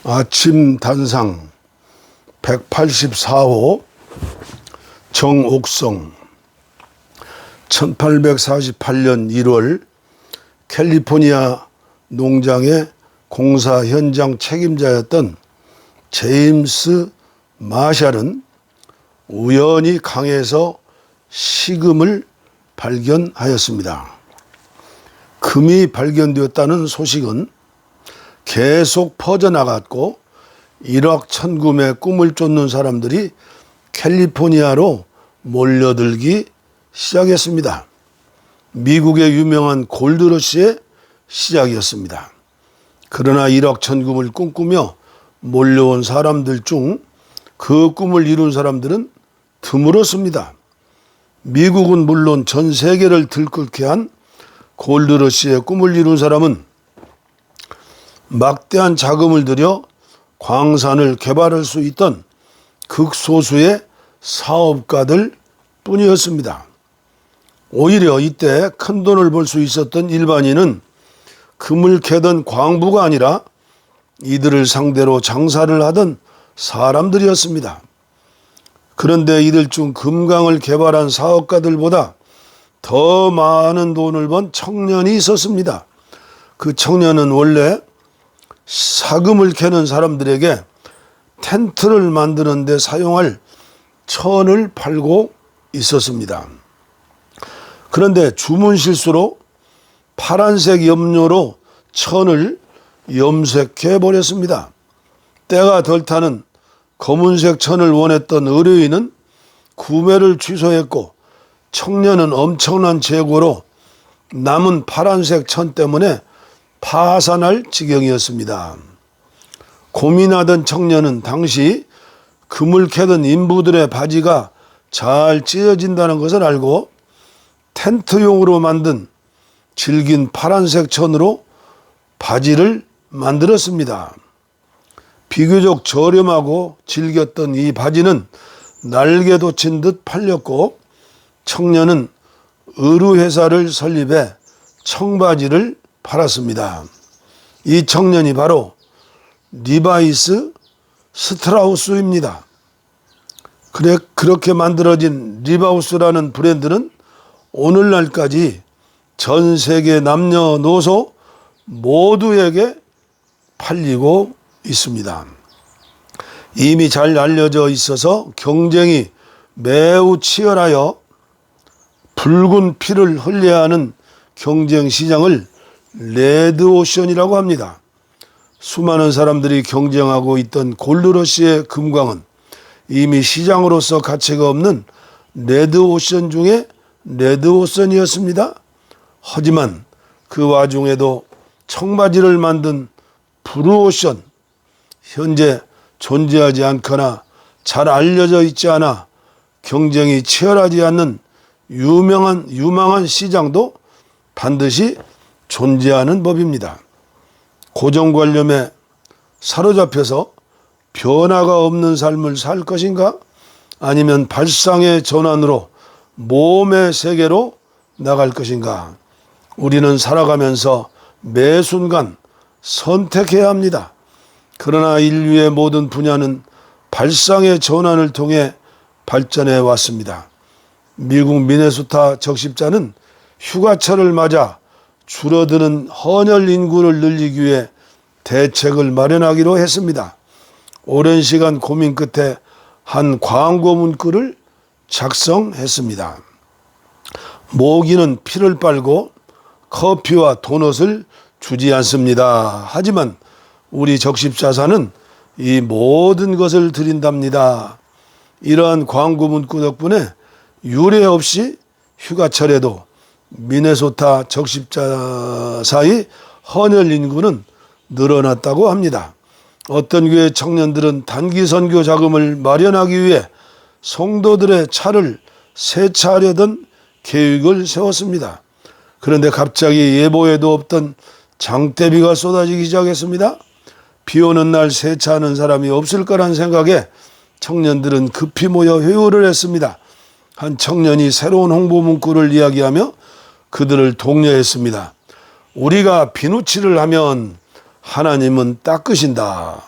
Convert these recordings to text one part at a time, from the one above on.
아침 단상 184호 정옥성 1848년 1월 캘리포니아 농장의 공사 현장 책임자였던 제임스 마샬은 우연히 강에서 시금을 발견하였습니다. 금이 발견되었다는 소식은 계속 퍼져나갔고 일확천금의 꿈을 쫓는 사람들이 캘리포니아로 몰려들기 시작했습니다. 미국의 유명한 골드러시의 시작이었습니다. 그러나 일확천금을 꿈꾸며 몰려온 사람들 중 그 꿈을 이룬 사람들은 드물었습니다. 미국은 물론 전 세계를 들끓게 한 골드러시의 꿈을 이룬 사람은 막대한 자금을 들여 광산을 개발할 수 있던 극소수의 사업가들 뿐이었습니다. 오히려 이때 큰 돈을 벌 수 있었던 일반인은 금을 캐던 광부가 아니라 이들을 상대로 장사를 하던 사람들이었습니다. 그런데 이들 중 금강을 개발한 사업가들보다 더 많은 돈을 번 청년이 있었습니다. 그 청년은 원래 사금을 캐는 사람들에게 텐트를 만드는 데 사용할 천을 팔고 있었습니다. 그런데 주문 실수로 파란색 염료로 천을 염색해 버렸습니다. 때가 덜 타는 검은색 천을 원했던 의뢰인은 구매를 취소했고 청년은 엄청난 재고로 남은 파란색 천 때문에 파산할 지경이었습니다. 고민하던 청년은 당시 금을 캐던 인부들의 바지가 잘 찢어진다는 것을 알고 텐트용으로 만든 질긴 파란색 천으로 바지를 만들었습니다. 비교적 저렴하고 질겼던 이 바지는 날개 돋친 듯 팔렸고 청년은 의류회사를 설립해 청바지를 팔았습니다. 이 청년이 바로 리바이스 스트라우스입니다. 그렇게 만들어진 리바우스라는 브랜드는 오늘날까지 전 세계 남녀노소 모두에게 팔리고 있습니다. 이미 잘 알려져 있어서 경쟁이 매우 치열하여 붉은 피를 흘려야 하는 경쟁 시장을 레드오션이라고 합니다. 수많은 사람들이 경쟁하고 있던 골드러시의 금광은 이미 시장으로서 가치가 없는 레드오션 중에 레드오션이었습니다. 하지만 그 와중에도 청바지를 만든 블루오션, 현재 존재하지 않거나 잘 알려져 있지 않아 경쟁이 치열하지 않는 유망한 시장도 반드시 존재하는 법입니다. 고정관념에 사로잡혀서 변화가 없는 삶을 살 것인가? 아니면 발상의 전환으로 몸의 세계로 나갈 것인가? 우리는 살아가면서 매 순간 선택해야 합니다. 그러나 인류의 모든 분야는 발상의 전환을 통해 발전해 왔습니다. 미국 미네소타 적십자는 휴가철을 맞아 줄어드는 헌혈 인구를 늘리기 위해 대책을 마련하기로 했습니다. 오랜 시간 고민 끝에 한 광고 문구를 작성했습니다. 모기는 피를 빨고 커피와 도넛을 주지 않습니다. 하지만 우리 적십자사는 이 모든 것을 드린답니다. 이러한 광고 문구 덕분에 유례 없이 휴가철에도 미네소타 적십자사의 헌혈 인구는 늘어났다고 합니다. 어떤 교회 청년들은 단기 선교 자금을 마련하기 위해 성도들의 차를 세차하려던 계획을 세웠습니다. 그런데 갑자기 예보에도 없던 장대비가 쏟아지기 시작했습니다. 비 오는 날 세차하는 사람이 없을 거란 생각에 청년들은 급히 모여 회의를 했습니다. 한 청년이 새로운 홍보 문구를 이야기하며 그들을 독려했습니다. 우리가 비누칠을 하면 하나님은 닦으신다.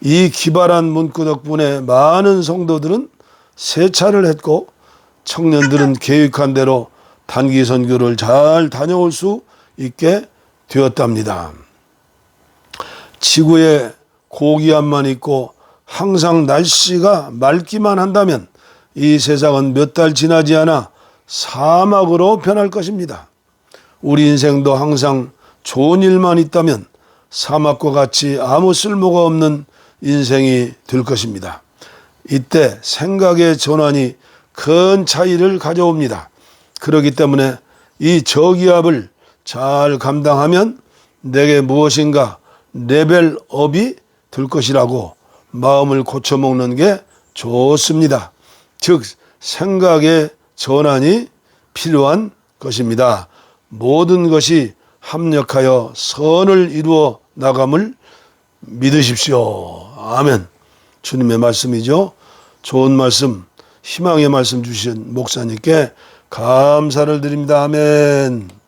이 기발한 문구 덕분에 많은 성도들은 세차를 했고 청년들은 계획한 대로 단기 선교를 잘 다녀올 수 있게 되었답니다. 지구에 고기압만 있고 항상 날씨가 맑기만 한다면 이 세상은 몇 달 지나지 않아 사막으로 변할 것입니다. 우리 인생도 항상 좋은 일만 있다면 사막과 같이 아무 쓸모가 없는 인생이 될 것입니다. 이때 생각의 전환이 큰 차이를 가져옵니다. 그렇기 때문에 이 저기압을 잘 감당하면 내게 무엇인가 레벨업이 될 것이라고 마음을 고쳐먹는 게 좋습니다. 즉 생각의 전환이 필요한 것입니다. 모든 것이 합력하여 선을 이루어 나감을 믿으십시오. 아멘. 주님의 말씀이죠. 좋은 말씀, 희망의 말씀 주신 목사님께 감사를 드립니다. 아멘.